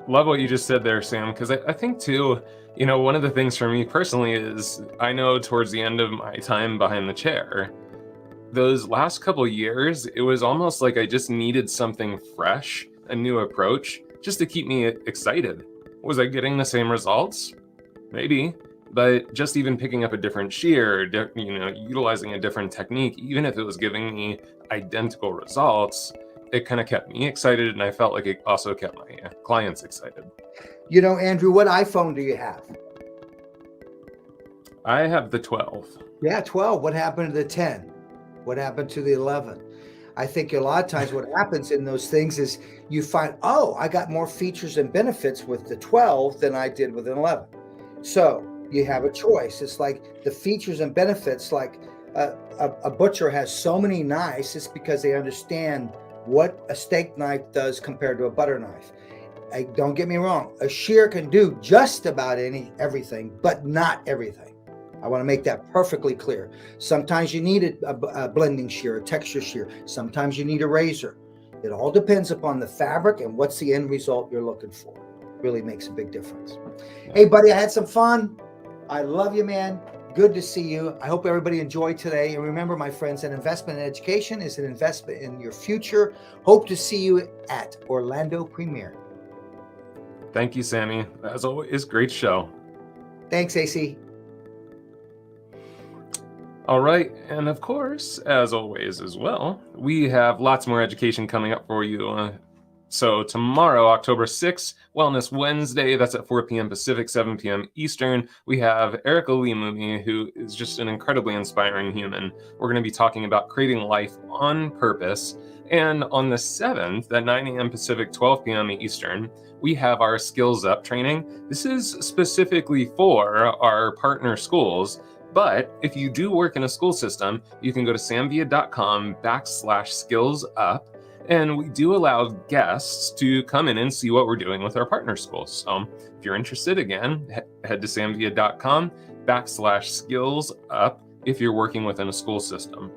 love what you just said there, Sam, because I think too, you know, one of the things for me personally is I know towards the end of my time behind the chair, those last couple of years, it was almost like I just needed something fresh, a new approach, just to keep me excited. Was I getting the same results? Maybe. But just even picking up a different shear, you know, utilizing a different technique, even if it was giving me identical results, it kind of kept me excited, and I felt like it also kept my clients excited. You know, Andrew, what iPhone do you have? I have the 12. Yeah, 12. What happened to the 10? What happened to the 11? I think a lot of times what happens in those things is you find, oh, I got more features and benefits with the 12 than I did with an 11. So you have a choice. It's like the features and benefits, like a butcher has so many knives, it's because they understand what a steak knife does compared to a butter knife. Don't get me wrong, a shear can do just about everything, but not everything. I want to make that perfectly clear. Sometimes you need a blending shear, a texture shear. Sometimes you need a razor. It all depends upon the fabric and what's the end result you're looking for. Really makes a big difference. Hey, buddy, I had some fun. I love you, man. Good to see you. I hope everybody enjoyed today. And remember, my friends, an investment in education is an investment in your future. Hope to see you at Orlando Premiere. Thank you, Sammy. As always, great show. Thanks, AC. All right, and of course, as always as well, we have lots more education coming up for you. So tomorrow, October 6th, Wellness Wednesday, that's at 4 p.m. Pacific, 7 p.m. Eastern, we have Erica Lee Mooney, who is just an incredibly inspiring human. We're going to be talking about creating life on purpose. And on the 7th, at 9 a.m. Pacific, 12 p.m. Eastern, we have our Skills Up training. This is specifically for our partner schools. But if you do work in a school system, you can go to samvia.com/skillsup, and we do allow guests to come in and see what we're doing with our partner schools. So if you're interested, again, head to samvia.com/skillsup if you're working within a school system.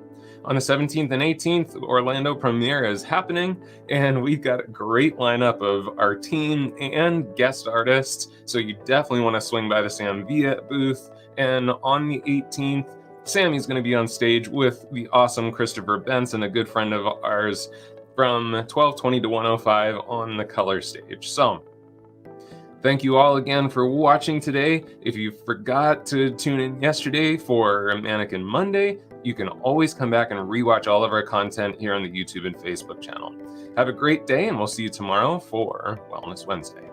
On the 17th and 18th, Orlando Premiere is happening, and we've got a great lineup of our team and guest artists. So you definitely want to swing by the Samvia booth. And on the 18th, Sammy's going to be on stage with the awesome Christopher Benson, a good friend of ours, from 12:20 to 1:05 on the color stage. So thank you all again for watching today. If you forgot to tune in yesterday for Mannequin Monday, you can always come back and rewatch all of our content here on the YouTube and Facebook channel. Have a great day, and we'll see you tomorrow for Wellness Wednesday.